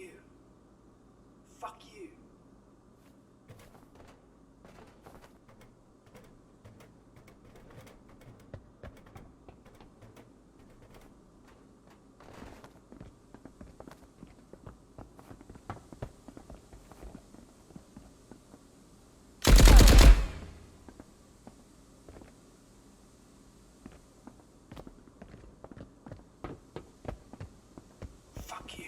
you. Fuck you. Fuck you.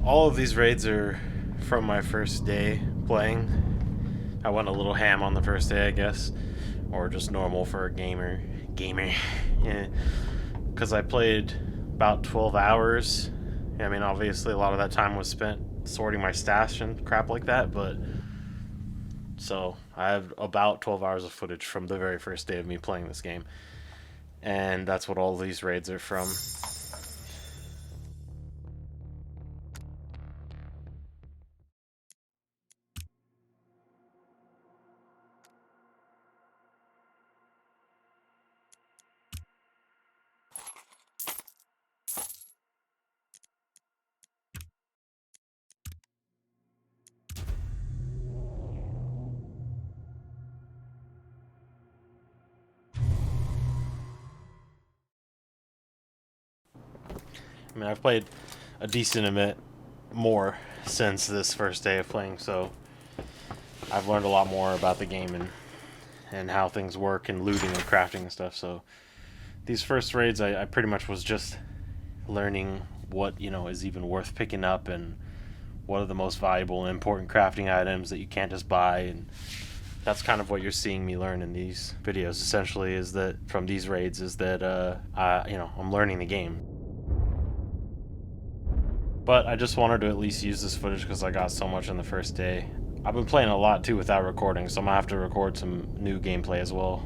All of these raids are from my first day playing. I went a little ham on the first day, I guess, or just normal for a gamer. Yeah, because I played about 12 hours. I mean, obviously, a lot of that time was spent sorting my stash and crap like that, but so I have about 12 hours of footage from the very first day of me playing this game, and that's what all these raids are from. I mean, I've played a decent amount more since this first day of playing, so I've learned a lot more about the game and and how things work and looting and crafting and stuff. So these first raids, I pretty much was just learning what, you know, is even worth picking up and what are the most valuable and important crafting items that you can't just buy. And that's kind of what you're seeing me learn in these videos, essentially, is that from these raids, is that you know, I'm learning the game. But I just wanted to at least use this footage because I got so much on the first day. I've been playing a lot too without recording, so I'm gonna have to record some new gameplay as well.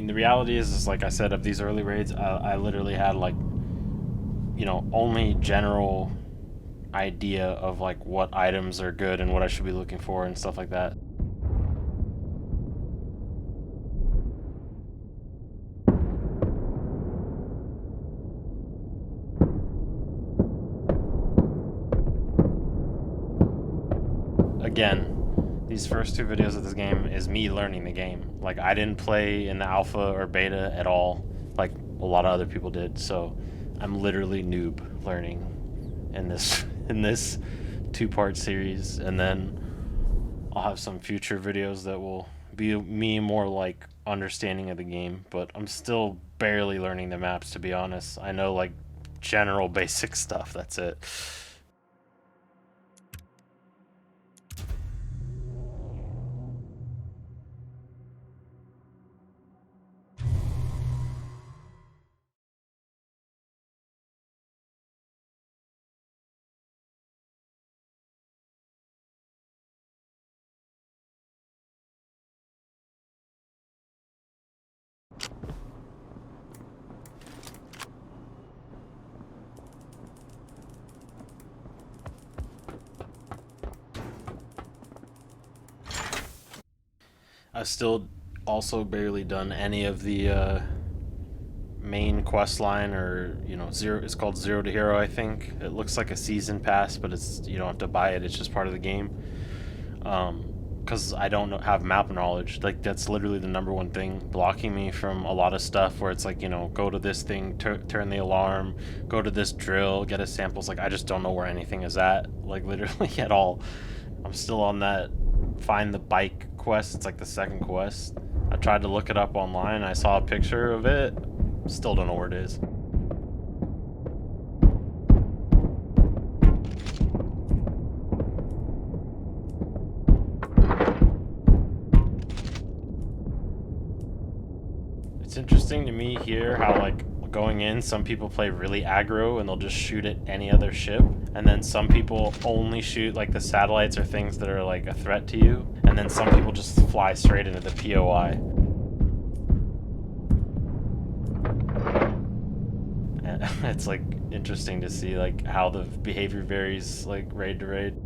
mean, the reality is like I said, of these early raids, I literally had like, only general idea of like what items are good and what I should be looking for and stuff like that. Again, these first two videos of this game is me learning the game. Like, I didn't play in the alpha or beta at all, like a lot of other people did. So I'm literally noob learning in this two-part series, and then I'll have some future videos that will be me more like understanding of the game. But I'm still barely learning the maps, to be honest. I know like general basic stuff. That's it. I've still also barely done any of the main quest line, or zero. It's called Zero to Hero, I think. It looks like a season pass, but you don't have to buy it. It's just part of the game. Because I don't have map knowledge. Like, that's literally the number one thing blocking me from a lot of stuff. Where it's like, go to this thing, turn the alarm, go to this drill, get a samples. Like, I just don't know where anything is at. Like, literally at all. I'm still on that find the bike quest. It's like the second quest. I tried to look it up online. I saw a picture of it. Still don't know where it is. It's interesting to me here how, like, going in, some people play really aggro and they'll just shoot at any other ship, and then some people only shoot like the satellites or things that are like a threat to you, and then some people just fly straight into the POI. And it's like interesting to see like how the behavior varies like raid to raid.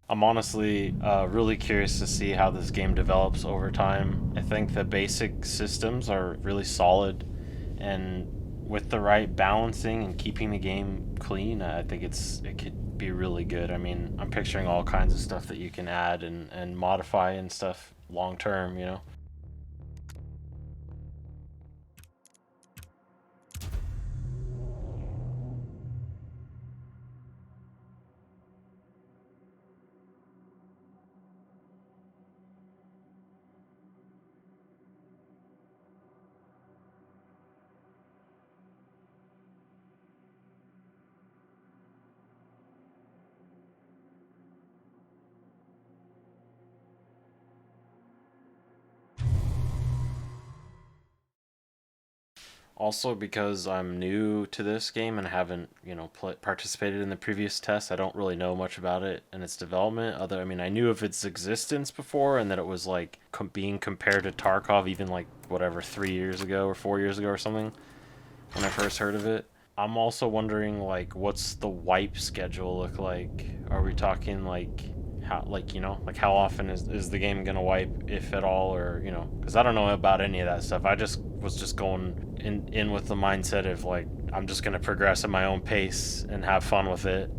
I'm honestly really curious to see how this game develops over time. I think the basic systems are really solid, and with the right balancing and keeping the game clean, I think it could be really good. I mean, I'm picturing all kinds of stuff that you can add and modify and stuff long term, you know? Also, because I'm new to this game and haven't, participated in the previous tests, I don't really know much about it and its development. I mean, I knew of its existence before and that it was like being compared to Tarkov even like whatever 3 years ago or 4 years ago or something when I first heard of it. I'm also wondering like what's the wipe schedule look like? Are we talking like how often is the game gonna wipe if at all, or because I don't know about any of that stuff. I just was just going in with the mindset of like I'm just gonna progress at my own pace and have fun with it.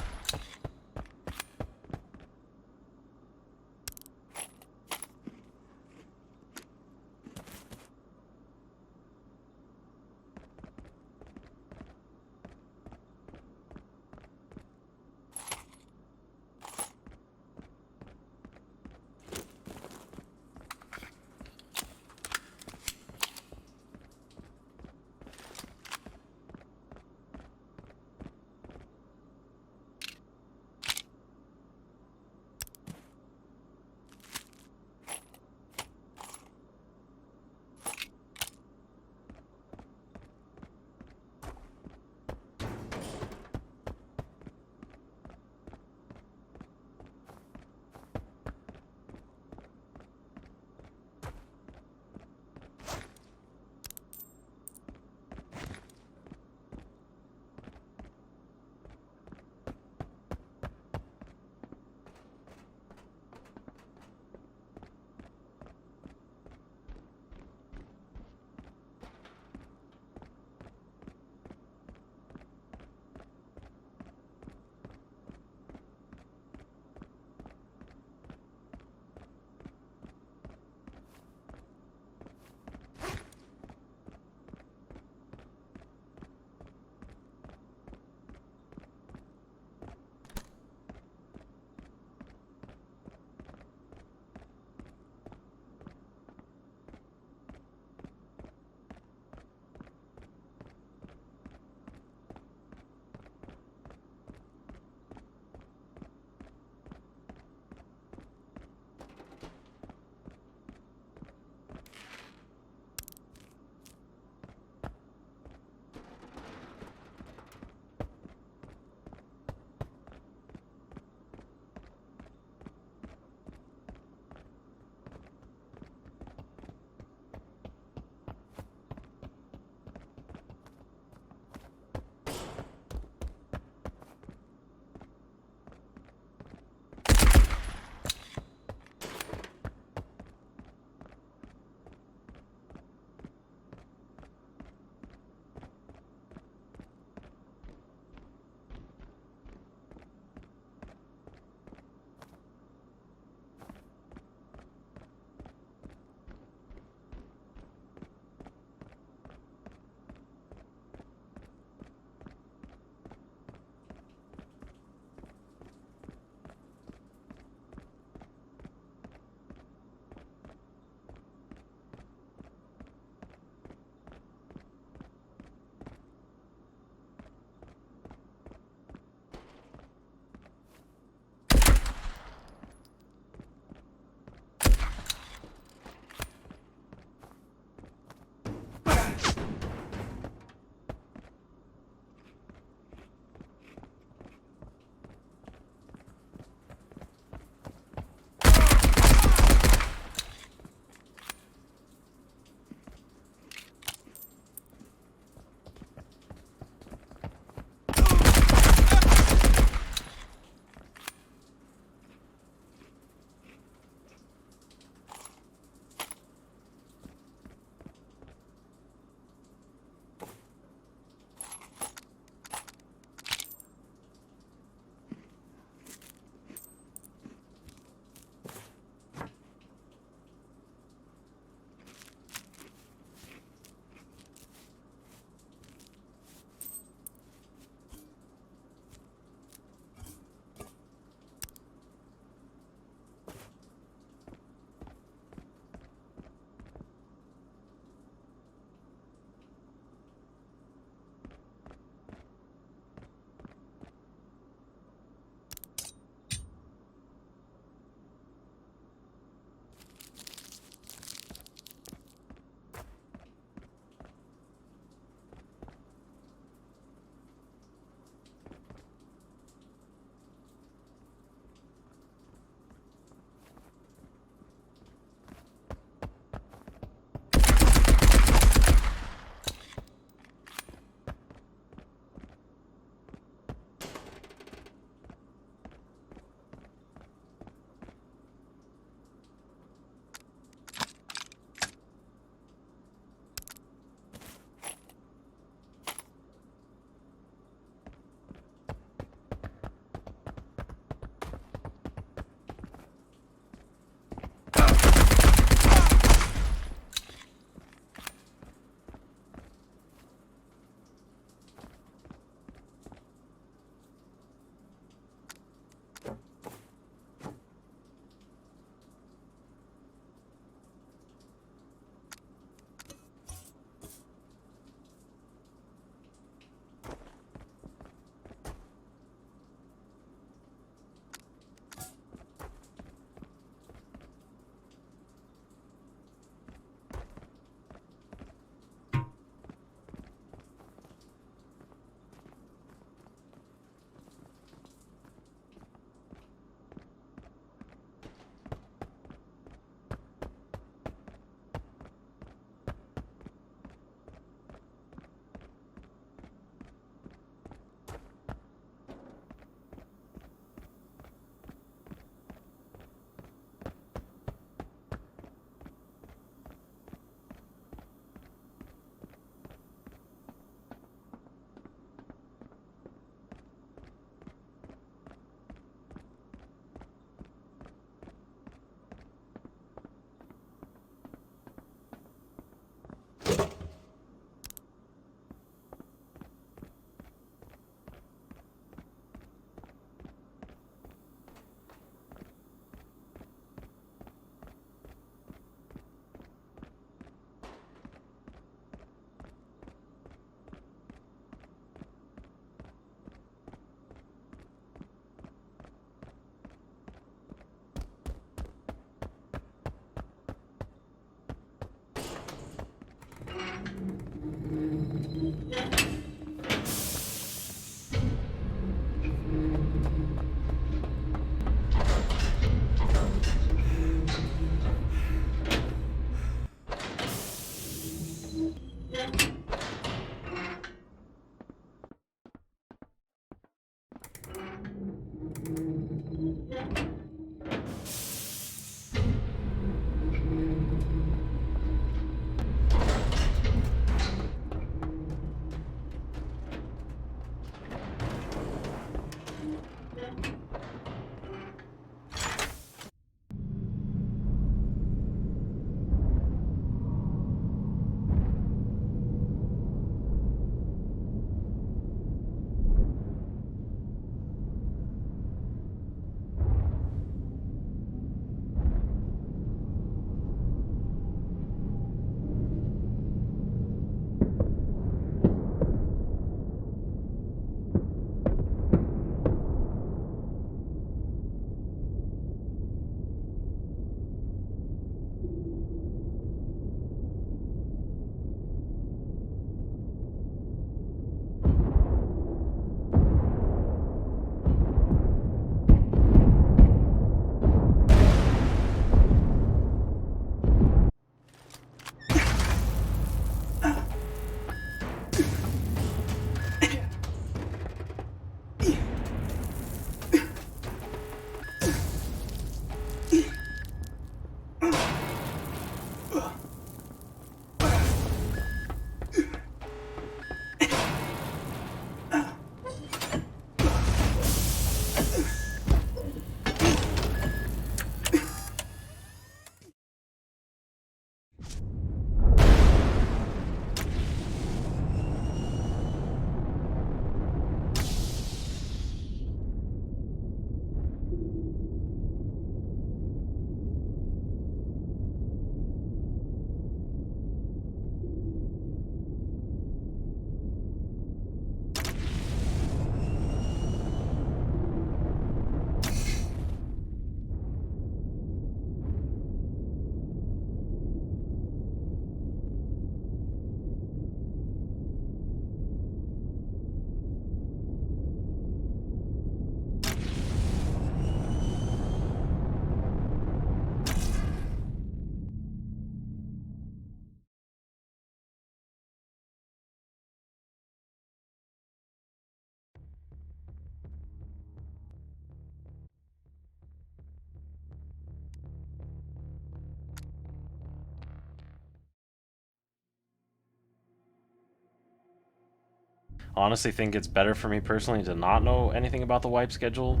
honestly think it's better for me personally to not know anything about the wipe schedule,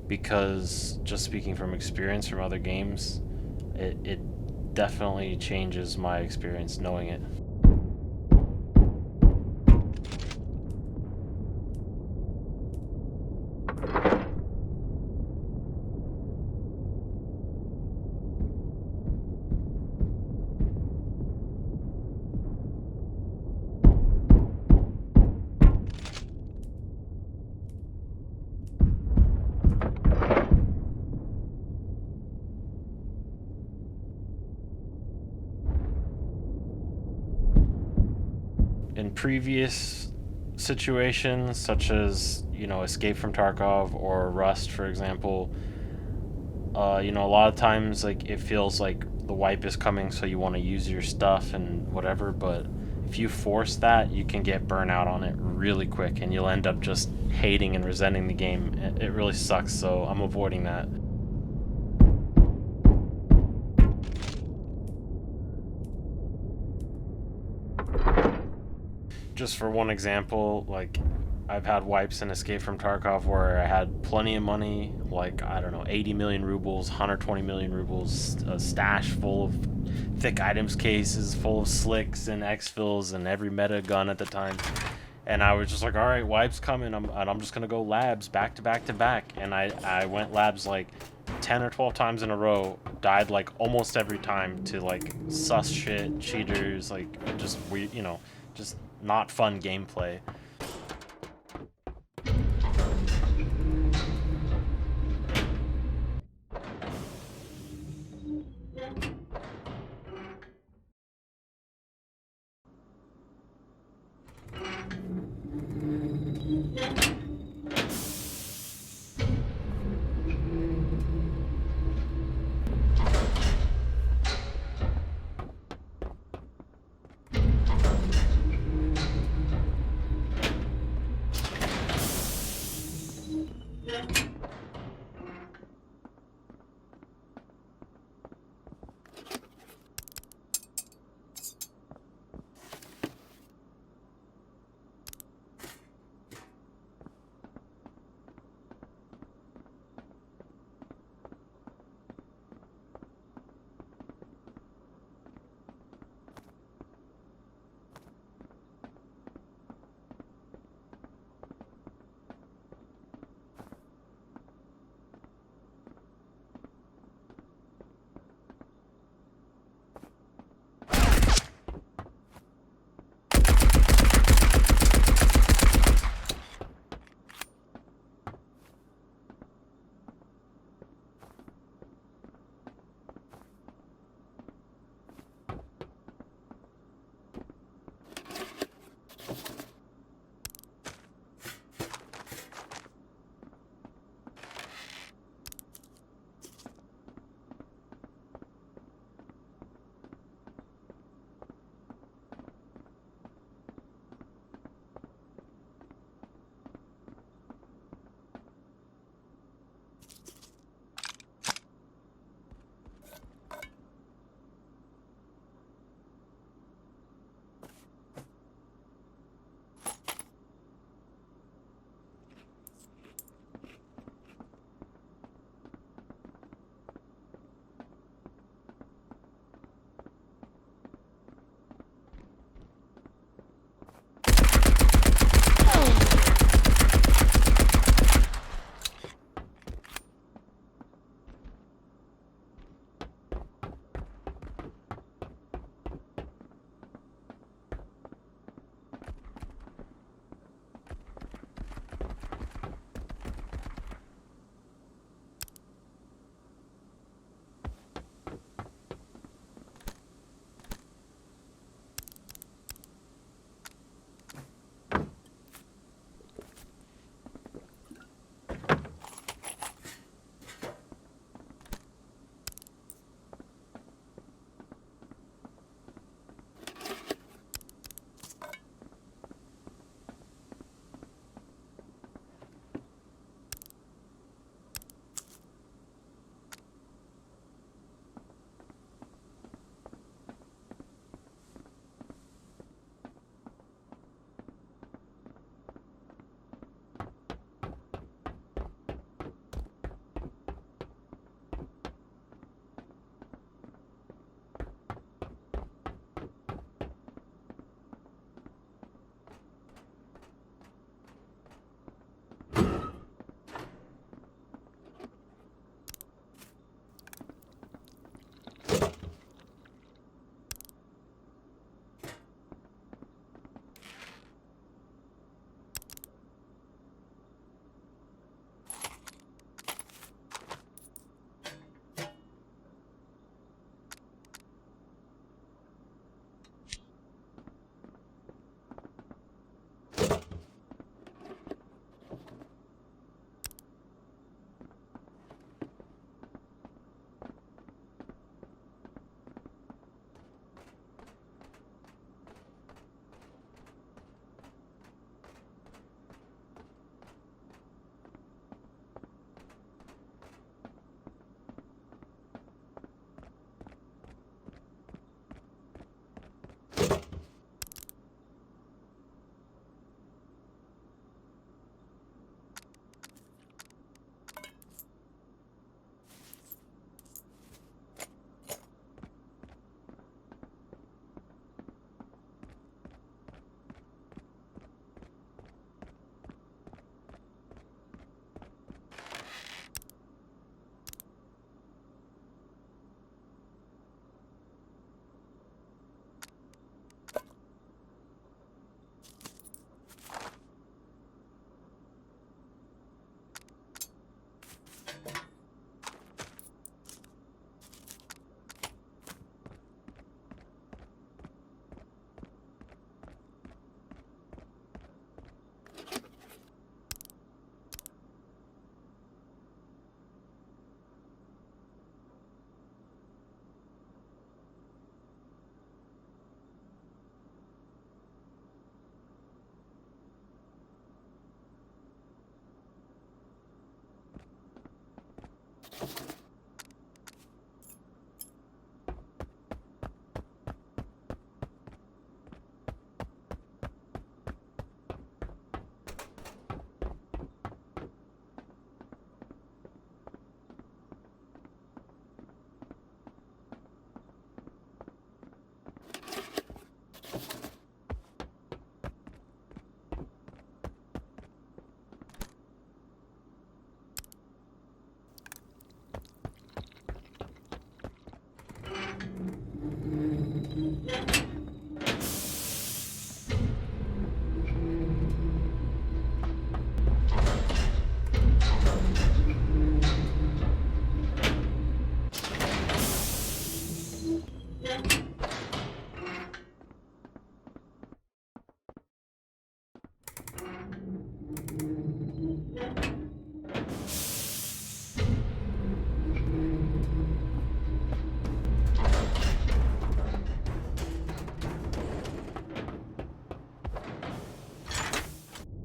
because just speaking from experience from other games, it definitely changes my experience knowing it. In previous situations, such as, Escape from Tarkov or Rust, for example, a lot of times, like, it feels like the wipe is coming, so you want to use your stuff and whatever, but if you force that, you can get burnout on it really quick, and you'll end up just hating and resenting the game. It really sucks, so I'm avoiding that. Just for one example, like, I've had wipes in Escape from Tarkov where I had plenty of money, like, I don't know, 80 million rubles, 120 million rubles, a stash full of thick items cases, full of slicks and exfils and every meta gun at the time. And I was just like, alright, wipes coming, I'm just gonna go labs back to back to back. And I went labs like 10 or 12 times in a row, died like almost every time to like sus shit, cheaters, like just weird, just not fun gameplay.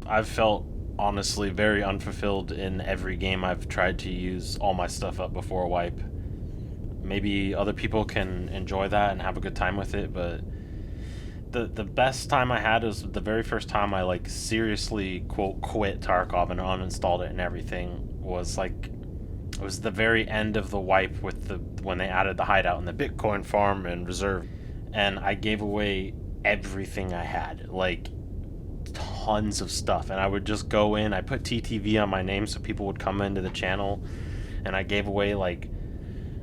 I've felt honestly very unfulfilled in every game I've tried to use all my stuff up before a wipe. Maybe other people can enjoy that and have a good time with it, but the best time I had was the very first time I like seriously quote quit Tarkov and uninstalled it and everything. Was like it was the very end of the wipe with the when they added the hideout and the Bitcoin farm and reserve, and I gave away everything I had, like tons of stuff. And I would just go in, I put TTV on my name so people would come into the channel, and I gave away like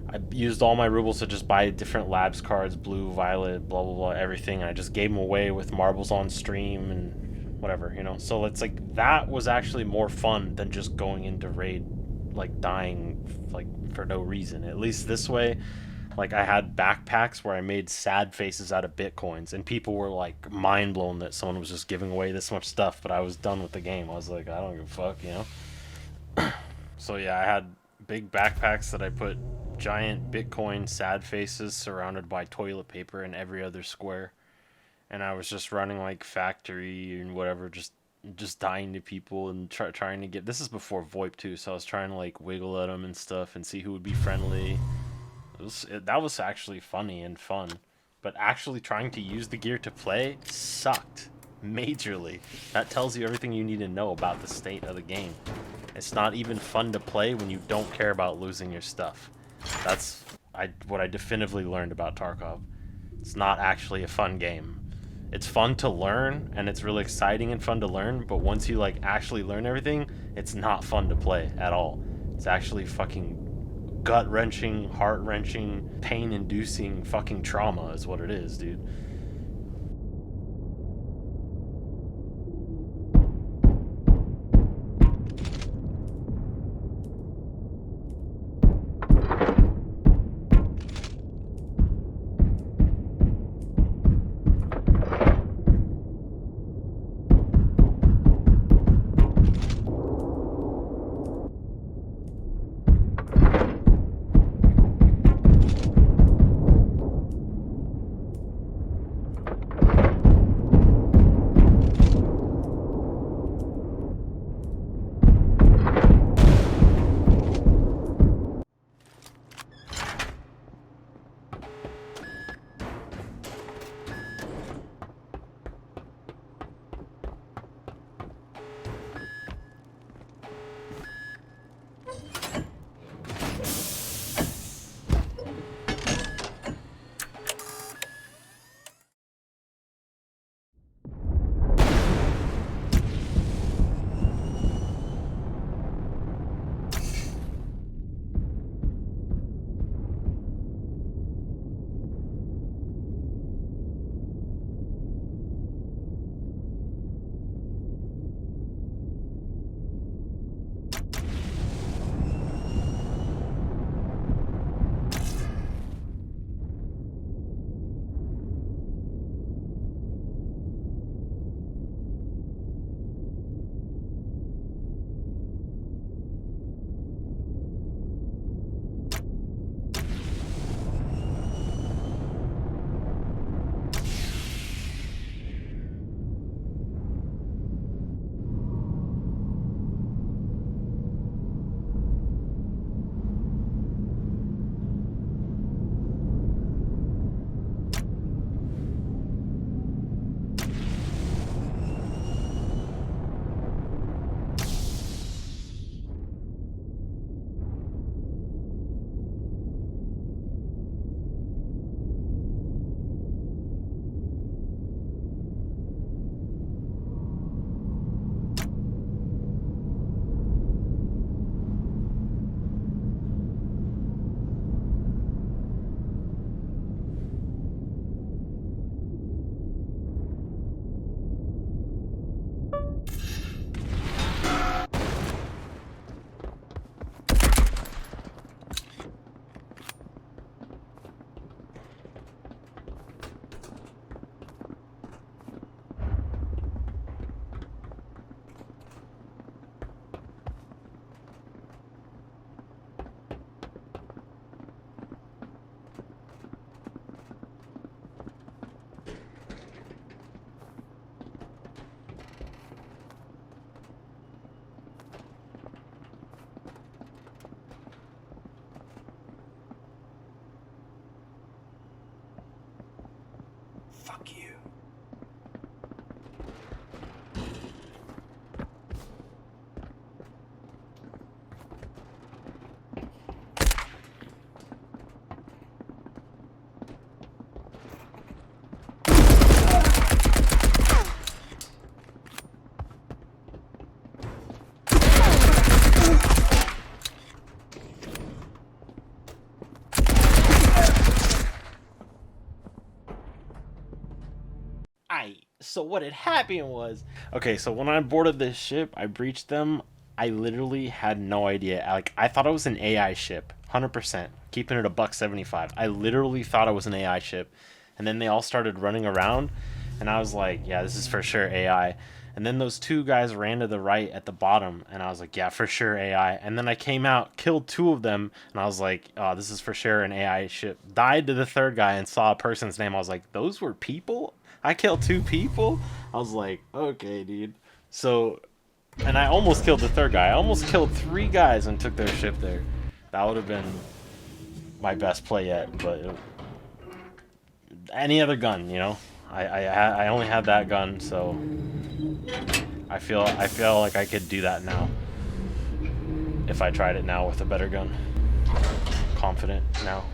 I used all my rubles to just buy different labs cards, blue, violet, blah blah blah, everything. And I just gave them away with marbles on stream and whatever, you know. So it's like that was actually more fun than just going into raid, like dying like for no reason. At least this way, like I had backpacks where I made sad faces out of bitcoins, and people were like mind blown that someone was just giving away this much stuff. But I was done with the game. I was like, I don't give a fuck, you know. So yeah, I had big backpacks that I put giant Bitcoin sad faces surrounded by toilet paper in every other square, and I was just running like factory and whatever, just dying to people and trying to get. This is before VoIP too, so I was trying to like wiggle at them and stuff and see who would be friendly. That was actually funny and fun, but actually trying to use the gear to play sucked majorly. That tells you everything you need to know about the state of the game. It's not even fun to play when you don't care about losing your stuff. That's what I definitively learned about Tarkov. It's not actually a fun game. It's fun to learn, and it's really exciting and fun to learn, but once you like actually learn everything, it's not fun to play at all. It's actually fucking gut-wrenching, heart-wrenching, pain-inducing fucking trauma is what it is, dude. Fuck you. So what had happened was, okay, so when I boarded this ship, I breached them. I literally had no idea. Like, I thought it was an AI ship, 100%, keeping it a buck 75. I literally thought it was an AI ship, and then they all started running around, and I was like, yeah, this is for sure AI. And then those two guys ran to the right at the bottom, and I was like, yeah, for sure AI. And then I came out, killed two of them, and I was like, oh, this is for sure an AI ship. Died to the third guy and saw a person's name. I was like, those were people? I killed two people? I was like, okay, dude. So, and I almost killed the third guy. I almost killed three guys and took their ship there. That would have been my best play yet, but any other gun, you know? I only had that gun, so I feel like I could do that now. If I tried it now with a better gun. Confident now.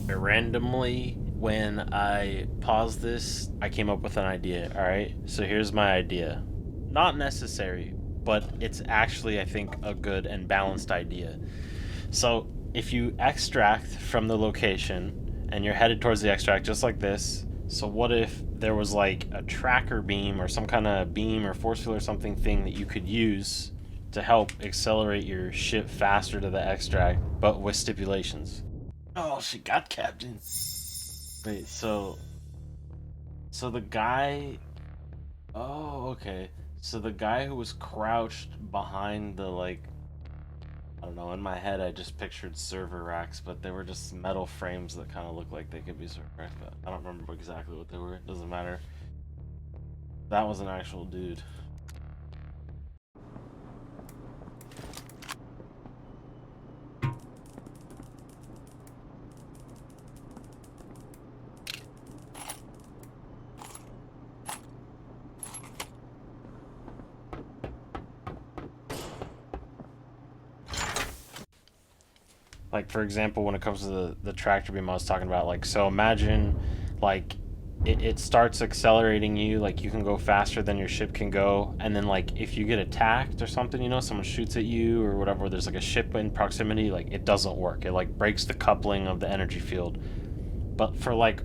Randomly, when I paused this, I came up with an idea. All right, so here's my idea. Not necessary, but it's actually, I think, a good and balanced idea. So if you extract from the location and you're headed towards the extract just like this, so what if there was like a tracker beam or some kind of beam or force field or something thing that you could use to help accelerate your ship faster to the extract, but with stipulations? Oh, she got captain. Wait, so the guy. Oh, okay. So the guy who was crouched behind the like, I don't know. In my head, I just pictured server racks, but they were just metal frames that kind of looked like they could be server racks. But I don't remember exactly what they were. It doesn't matter. That was an actual dude. Like, for example, when it comes to the tractor beam I was talking about, like, so imagine like it starts accelerating you, like you can go faster than your ship can go, and then like if you get attacked or something, you know, someone shoots at you or whatever, there's like a ship in proximity, like it doesn't work. It like breaks the coupling of the energy field. But for like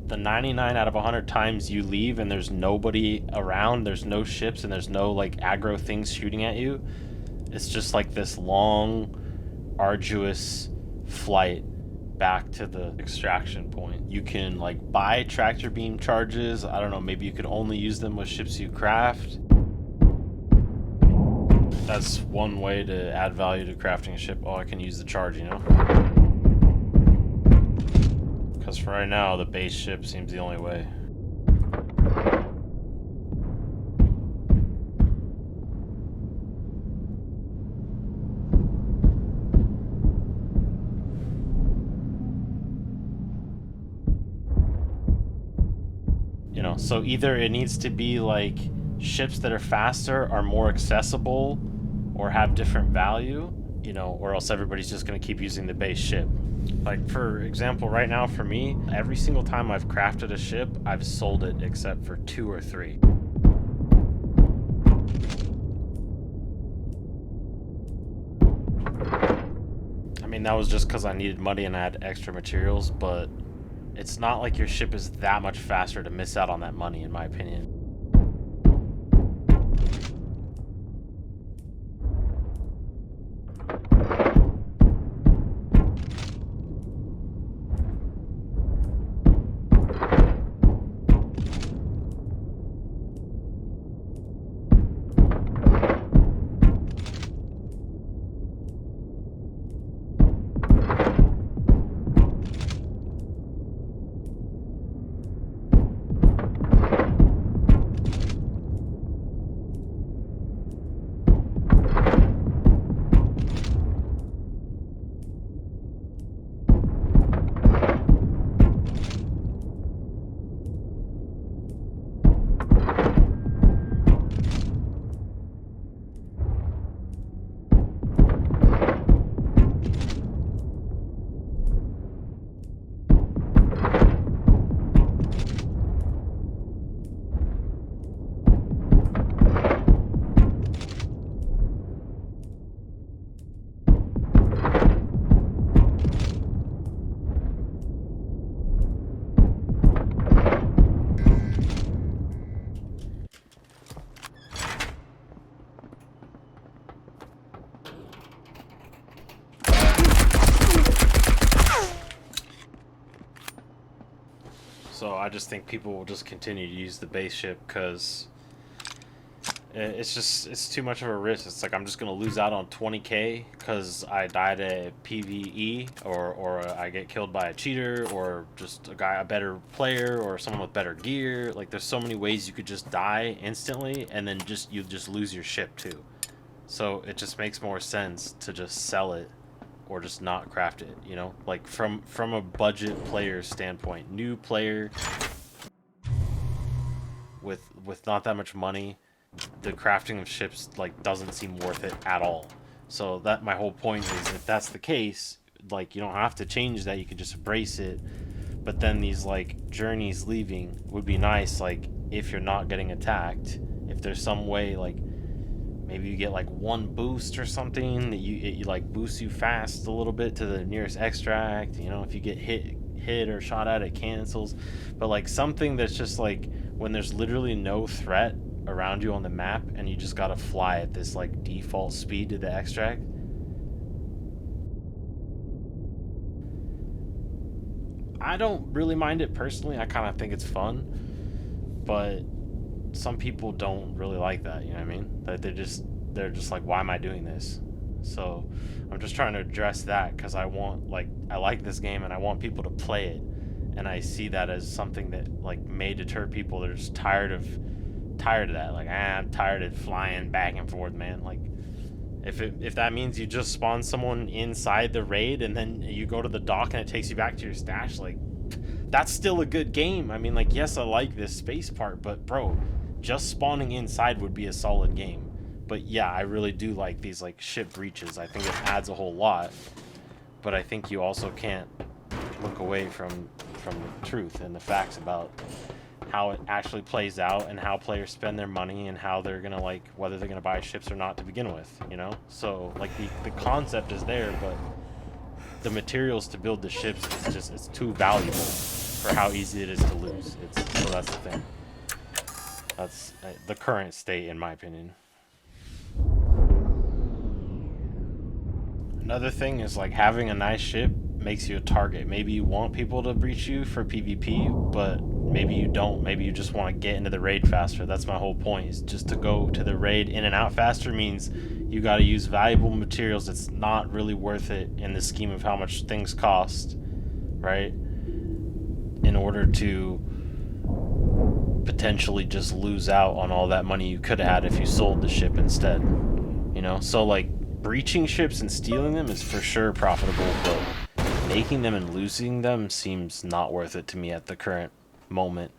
the 99 out of 100 times you leave and there's nobody around, there's no ships and there's no like aggro things shooting at you, it's just like this long, arduous flight back to the extraction point. You can like buy tractor beam charges. I don't know, maybe you could only use them with ships you craft. That's one way to add value to crafting a ship. Oh, I can use the charge, you know? Because for right now, the base ship seems the only way. You know, so either it needs to be like ships that are faster are more accessible or have different value, you know, or else everybody's just going to keep using the base ship. Like, for example, right now for me, every single time I've crafted a ship, I've sold it except for 2 or 3. I mean, that was just because I needed money and I had extra materials, but it's not like your ship is that much faster to miss out on that money, in my opinion. So I just think people will just continue to use the base ship because it's too much of a risk. It's like I'm just gonna lose out on 20K because I died at PvE, or I get killed by a cheater, or just a better player, or someone with better gear. Like, there's so many ways you could just die instantly, and then you just lose your ship too. So it just makes more sense to just sell it or just not craft it, you know? Like, from a budget player standpoint, new player with not that much money, the crafting of ships like doesn't seem worth it at all. So that my whole point is, if that's the case, like, you don't have to change that. You can just embrace it. But then these like journeys leaving would be nice, like if you're not getting attacked, if there's some way, like maybe you get like one boost or something that you like boosts you fast a little bit to the nearest extract. You know, if you get hit or shot at, it cancels. But like something that's just like when there's literally no threat around you on the map and you just gotta fly at this like default speed to the extract. I don't really mind it personally. I kind of think it's fun, but some people don't really like that. You know what I mean? That they're just like, why am I doing this? So I'm just trying to address that because I like this game and I want people to play it, and I see that as something that like may deter people. They're just tired of that. Like, I'm tired of flying back and forth, man. Like, if that means you just spawn someone inside the raid and then you go to the dock and it takes you back to your stash, like, that's still a good game. I mean, like, yes, I like this space part, but bro, just spawning inside would be a solid game. But yeah, I really do like these like ship breaches. I think it adds a whole lot, but I think you also can't look away from the truth and the facts about how it actually plays out and how players spend their money and how they're gonna, like, whether they're gonna buy ships or not to begin with, you know? So like the concept is there, but the materials to build the ships is just, it's too valuable for how easy it is to lose. So that's the thing. That's the current state, in my opinion. Another thing is, like, having a nice ship makes you a target. Maybe you want people to breach you for PvP, but maybe you don't. Maybe you just want to get into the raid faster. That's my whole point, is just to go to the raid in and out faster means you got to use valuable materials that's not really worth it in the scheme of how much things cost, right? In order to potentially just lose out on all that money you could have had if you sold the ship instead. You know? So, like, breaching ships and stealing them is for sure profitable, but making them and losing them seems not worth it to me at the current moment.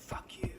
Fuck you.